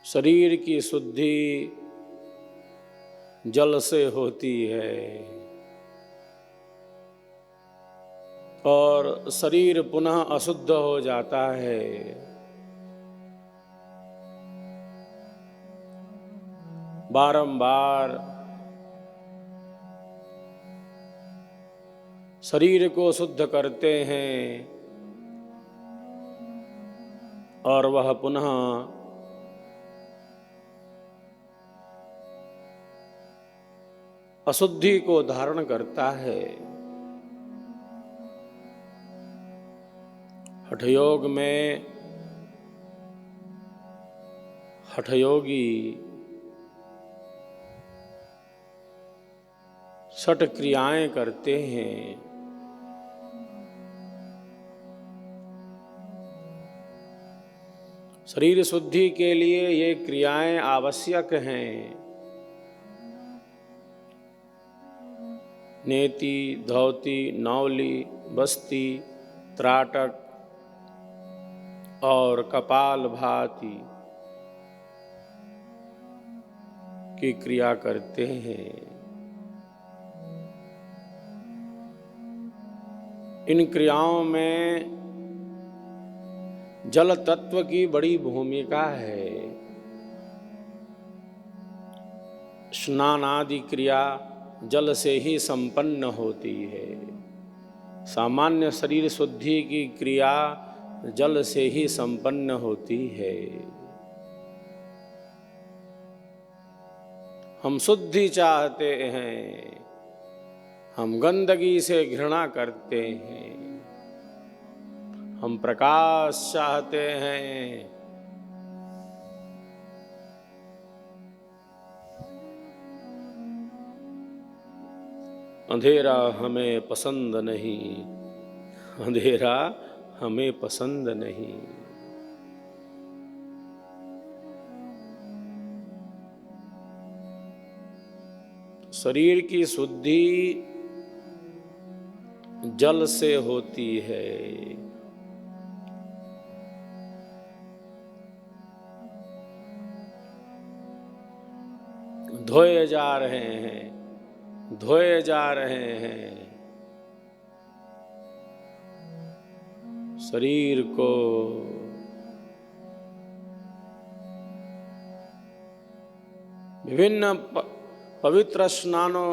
शरीर की शुद्धि जल से होती है और शरीर पुनः अशुद्ध हो जाता है। बारंबार शरीर को शुद्ध करते हैं और वह पुनः अशुद्धि को धारण करता है। हठयोग में हठयोगी षट क्रियाएं करते हैं। शरीर शुद्धि के लिए ये क्रियाएं आवश्यक हैं। नेति, धौति, नौली, बस्ती, त्राटक और कपाल भाति की क्रिया करते हैं। इन क्रियाओं में जल तत्व की बड़ी भूमिका है। स्नान आदि क्रिया जल से ही संपन्न होती है। सामान्य शरीर शुद्धि की क्रिया जल से ही संपन्न होती है। हम शुद्धि चाहते हैं, हम गंदगी से घृणा करते हैं, हम प्रकाश चाहते हैं, अंधेरा हमें पसंद नहीं, अंधेरा हमें पसंद नहीं। शरीर की शुद्धि जल से होती है। धोए जा रहे हैं, धोए जा रहे हैं। शरीर को विभिन्न पवित्र स्नानों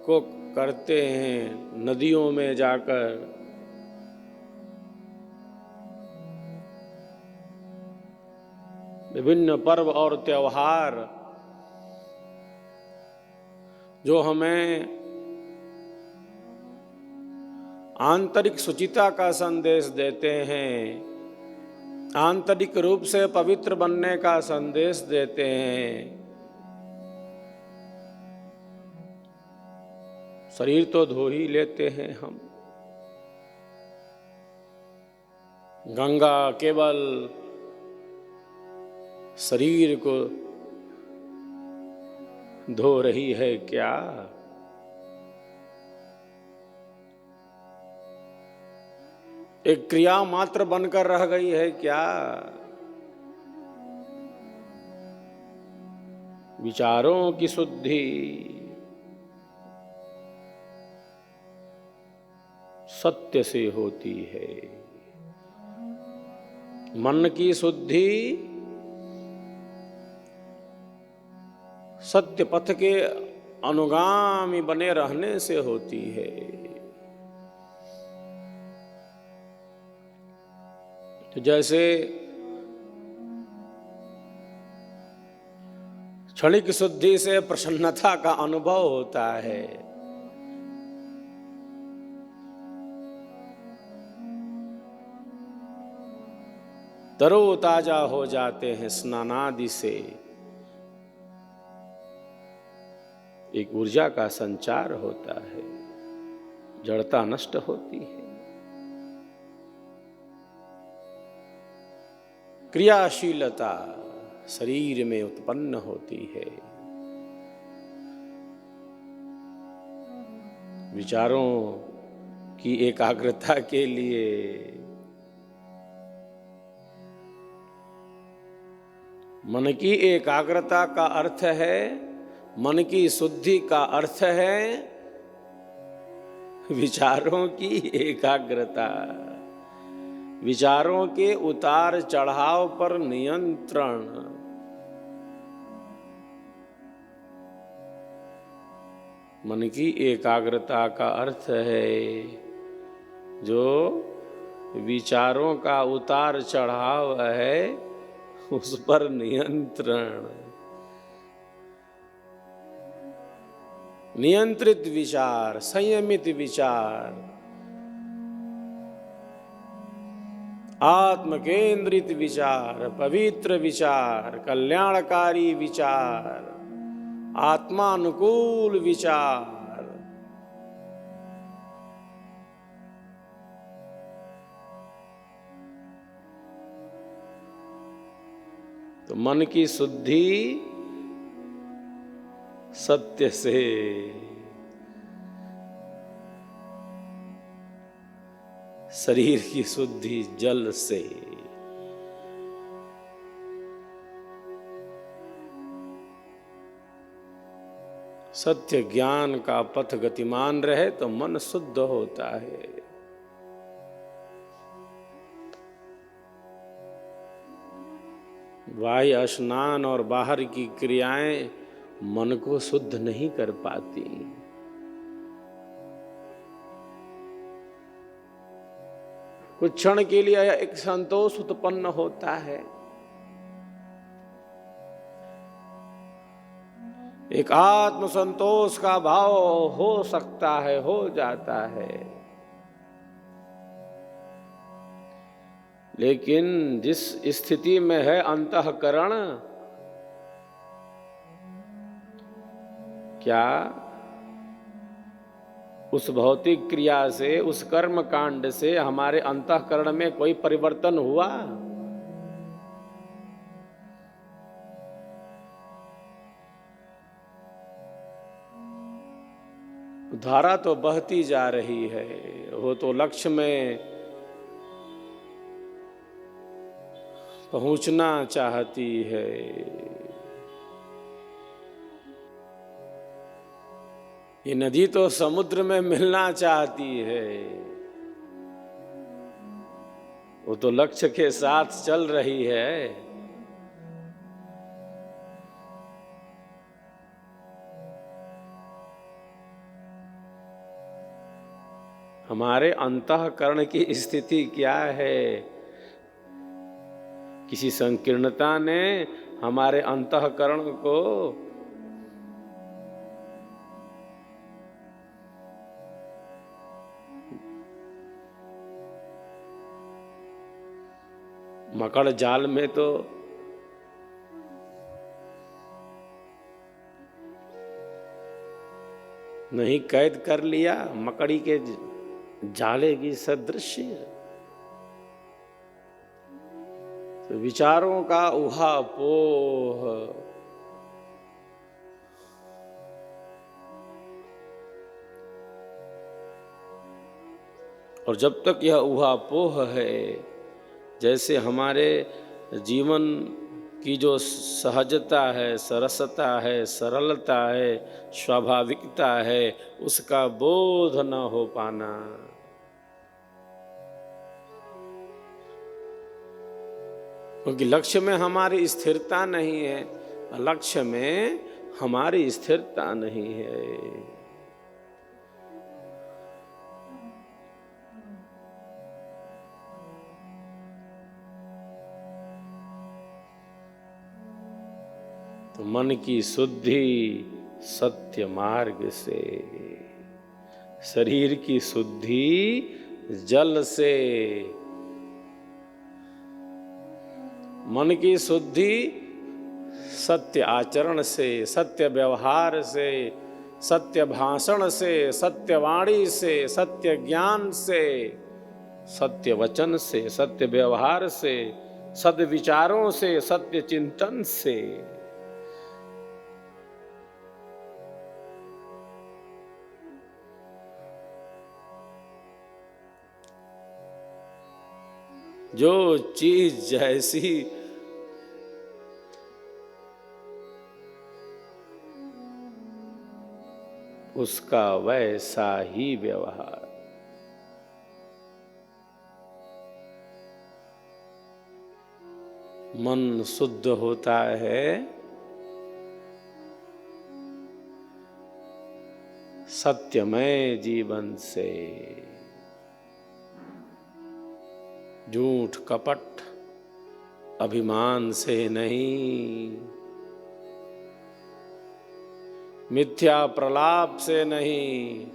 को करते हैं। नदियों में जाकर विभिन्न पर्व और त्योहार जो हमें आंतरिक शुचिता का संदेश देते हैं, आंतरिक रूप से पवित्र बनने का संदेश देते हैं। शरीर तो धो ही लेते हैं हम। गंगा केवल शरीर को धो रही है क्या? एक क्रिया मात्र बनकर रह गई है क्या? विचारों की शुद्धि सत्य से होती है। मन की शुद्धि सत्य पथ के अनुगामी बने रहने से होती है। तो जैसे क्षणिक शुद्धि से प्रसन्नता का अनुभव होता है, तरोताजा हो जाते हैं स्नानादि से, एक ऊर्जा का संचार होता है, जड़ता नष्ट होती है, क्रियाशीलता शरीर में उत्पन्न होती है। विचारों की एकाग्रता के लिए मन की एकाग्रता का अर्थ है, मन की शुद्धि का अर्थ है विचारों की एकाग्रता, विचारों के उतार चढ़ाव पर नियंत्रण। मन की एकाग्रता का अर्थ है जो विचारों का उतार चढ़ाव है उस पर नियंत्रण। नियंत्रित विचार, संयमित विचार, आत्म केंद्रित विचार, पवित्र विचार, कल्याणकारी विचार, आत्मानुकूल विचार। तो मन की शुद्धि सत्य से, शरीर की शुद्धि जल से। सत्य ज्ञान का पथ गतिमान रहे तो मन शुद्ध होता है। बाह्य स्नान और बाहर की क्रियाएं मन को शुद्ध नहीं कर पाती। कुछ क्षण के लिए एक संतोष उत्पन्न होता है, एक आत्म संतोष का भाव हो सकता है, हो जाता है। लेकिन जिस स्थिति में है अंतःकरण, क्या उस भौतिक क्रिया से, उस कर्म कांड से हमारे अंतःकरण में कोई परिवर्तन हुआ? धारा तो बहती जा रही है, वो तो लक्ष्य में पहुंचना चाहती है। ये नदी तो समुद्र में मिलना चाहती है, वो तो लक्ष्य के साथ चल रही है। हमारे अंतःकरण की स्थिति क्या है? किसी संकीर्णता ने हमारे अंतःकरण को मकड़ जाल में तो नहीं कैद कर लिया, मकड़ी के जाले की सदृश। तो विचारों का उहापोह, और जब तक यह उहापोह है, जैसे हमारे जीवन की जो सहजता है, सरसता है, सरलता है, स्वाभाविकता है, उसका बोध न हो पाना। क्योंकि लक्ष्य में हमारी स्थिरता नहीं है, लक्ष्य में हमारी स्थिरता नहीं है। तो मन की शुद्धि सत्य मार्ग से, शरीर की शुद्धि जल से, मन की शुद्धि सत्य आचरण से, सत्य व्यवहार से, सत्य भाषण से, सत्य वाणी से, सत्य ज्ञान से, सत्य वचन से, सत्य व्यवहार से, सद्विचारों से, सत्य चिंतन से। जो चीज जैसी उसका वैसा ही व्यवहार। मन शुद्ध होता है सत्यमय जीवन से, झूठ कपट अभिमान से नहीं, मिथ्या प्रलाप से नहीं,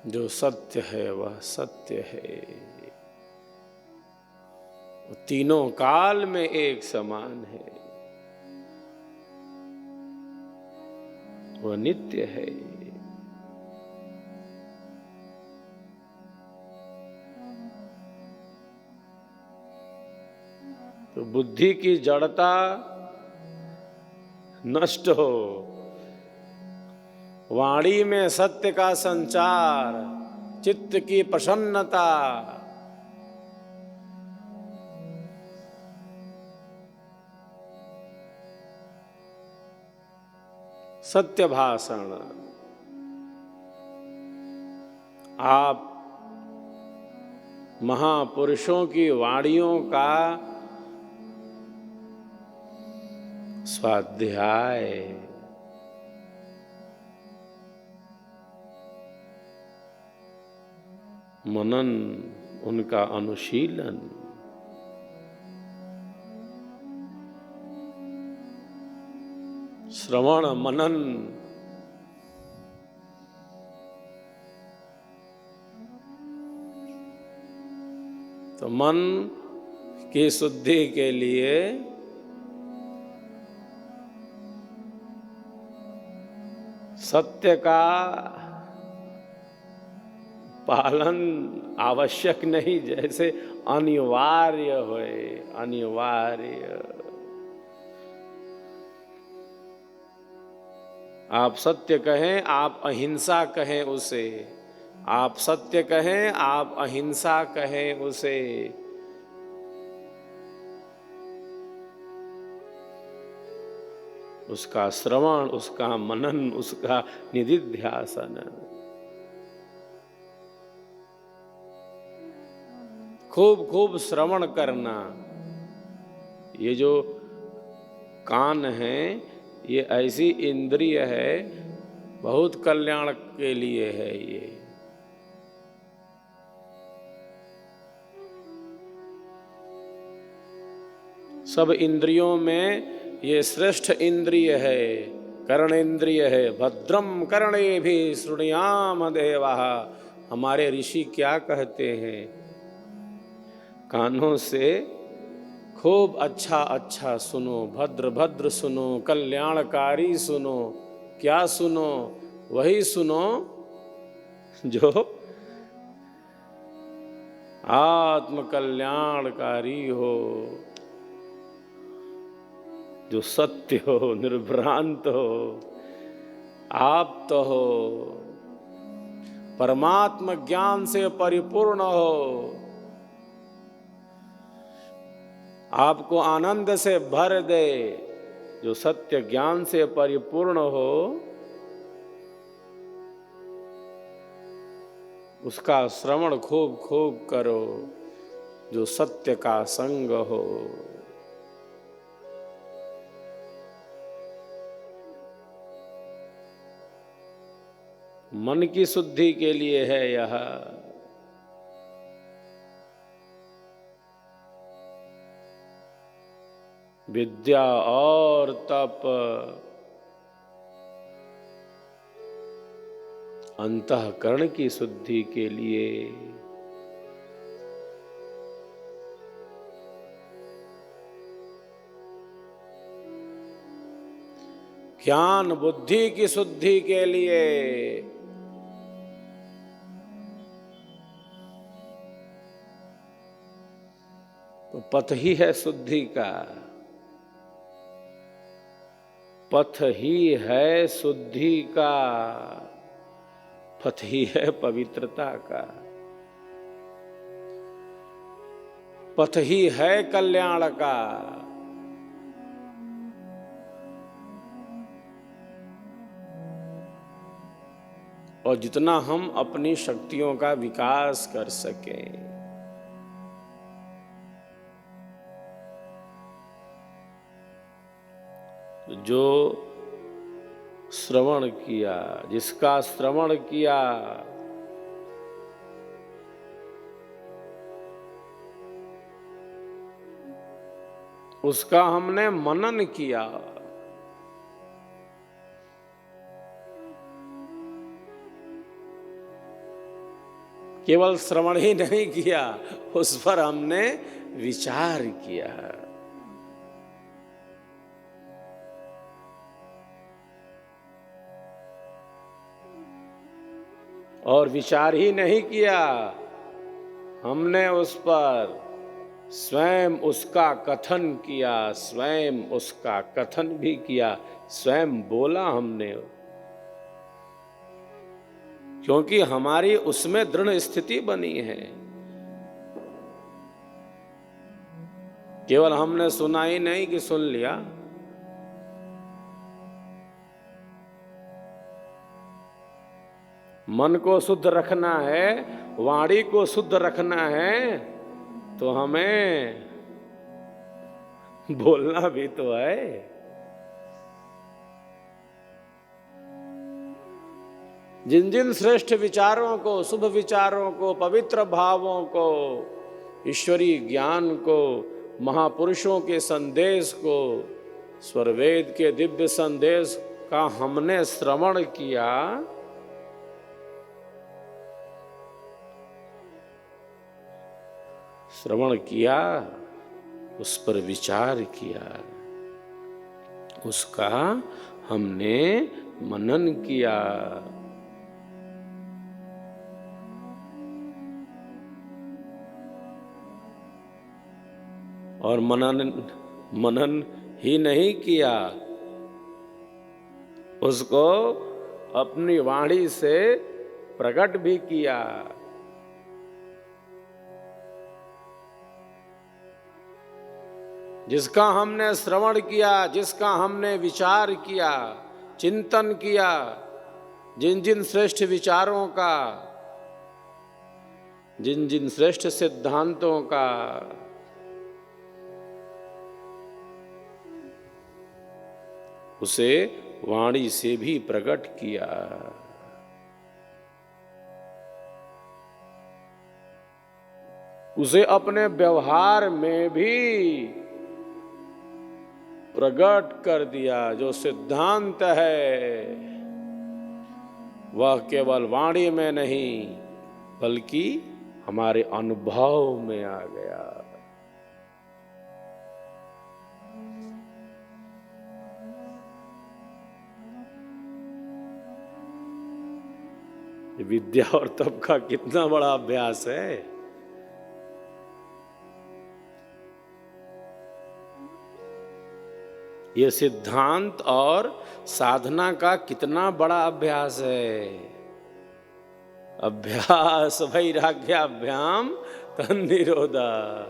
जो सत्य है वह सत्य है। वो तीनों काल में एक समान है, वह नित्य है। तो बुद्धि की जड़ता नष्ट हो, वाणी में सत्य का संचार, चित्त की प्रसन्नता, सत्य भाषण। आप महापुरुषों की वाणियों का स्वाध्याय, मनन, उनका अनुशीलन, श्रवण मनन, तो मन की शुद्धि के लिए सत्य का पालन आवश्यक नहीं, जैसे अनिवार्य होए, अनिवार्य। आप सत्य कहें, आप अहिंसा कहें उसे, आप सत्य कहें, आप अहिंसा कहें उसे, उसका श्रवण, उसका मनन, उसका निधिध्यासन, खूब खूब श्रवण करना। ये जो कान है, ये ऐसी इंद्रिय है, बहुत कल्याण के लिए है। ये सब इंद्रियों में ये श्रेष्ठ इंद्रिय है, कर्णेंद्रिय है। भद्रम कर्णेभिः शृणुयाम देवाः। हमारे ऋषि क्या कहते हैं? कानों से खूब अच्छा अच्छा सुनो, भद्र भद्र सुनो, कल्याणकारी सुनो। क्या सुनो? वही सुनो जो आत्म कल्याणकारी हो, जो सत्य हो, निर्भ्रांत हो, आप्त हो, परमात्म ज्ञान से परिपूर्ण हो, आपको आनंद से भर दे, जो सत्य ज्ञान से परिपूर्ण हो, उसका श्रवण खूब खूब करो, जो सत्य का संग हो। मन की शुद्धि के लिए है यह। विद्या और तप अंतःकरण की शुद्धि के लिए। ज्ञान बुद्धि की शुद्धि के लिए। तो पथ ही है शुद्धि का, पथ ही है शुद्धि का, पथ ही है पवित्रता का, पथ ही है कल्याण का। और जितना हम अपनी शक्तियों का विकास कर सकें। जो श्रवण किया, जिसका श्रवण किया, उसका हमने मनन किया, केवल श्रवण ही नहीं किया, उस पर हमने विचार किया। और विचार ही नहीं किया, हमने उस पर स्वयं उसका कथन किया, स्वयं उसका कथन भी किया, स्वयं बोला हमने, क्योंकि हमारी उसमें दृढ़ स्थिति बनी है। केवल हमने सुना ही नहीं कि सुन लिया, मन को शुद्ध रखना है, वाणी को शुद्ध रखना है, तो हमें बोलना भी तो है। जिन जिन श्रेष्ठ विचारों को, शुभ विचारों को, पवित्र भावों को, ईश्वरीय ज्ञान को, महापुरुषों के संदेश को, स्वरवेद के दिव्य संदेश का हमने श्रवण किया, उस पर विचार किया, उसका हमने मनन किया। और मनन ही नहीं किया, उसको अपनी वाणी से प्रकट भी किया। जिसका हमने श्रवण किया, जिसका हमने विचार किया, चिंतन किया, जिन जिन श्रेष्ठ विचारों का, जिन जिन श्रेष्ठ सिद्धांतों का, उसे वाणी से भी प्रकट किया। उसे अपने व्यवहार में भी प्रकट कर दिया। जो सिद्धांत है वह केवल वाणी में नहीं बल्कि हमारे अनुभव में आ गया। विद्या और तप का कितना बड़ा अभ्यास है। ये सिद्धांत और साधना का कितना बड़ा अभ्यास है। अभ्यास वैराग्याभ्याम तन्निरोधा।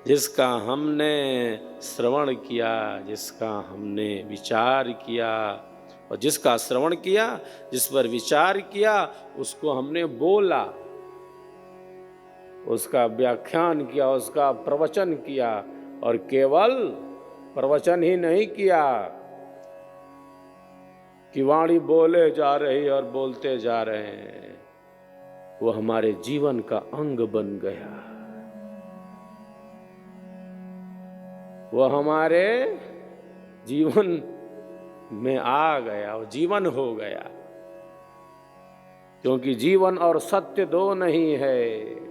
जिसका हमने श्रवण किया, जिसका हमने विचार किया, और जिसका श्रवण किया, जिस पर विचार किया, उसको हमने बोला, उसका व्याख्यान किया, उसका प्रवचन किया। और केवल प्रवचन ही नहीं किया कि वाणी बोले जा रही और बोलते जा रहे हैं, वो हमारे जीवन का अंग बन गया, वो हमारे जीवन में आ गया, वो जीवन हो गया। क्योंकि जीवन और सत्य दो नहीं है।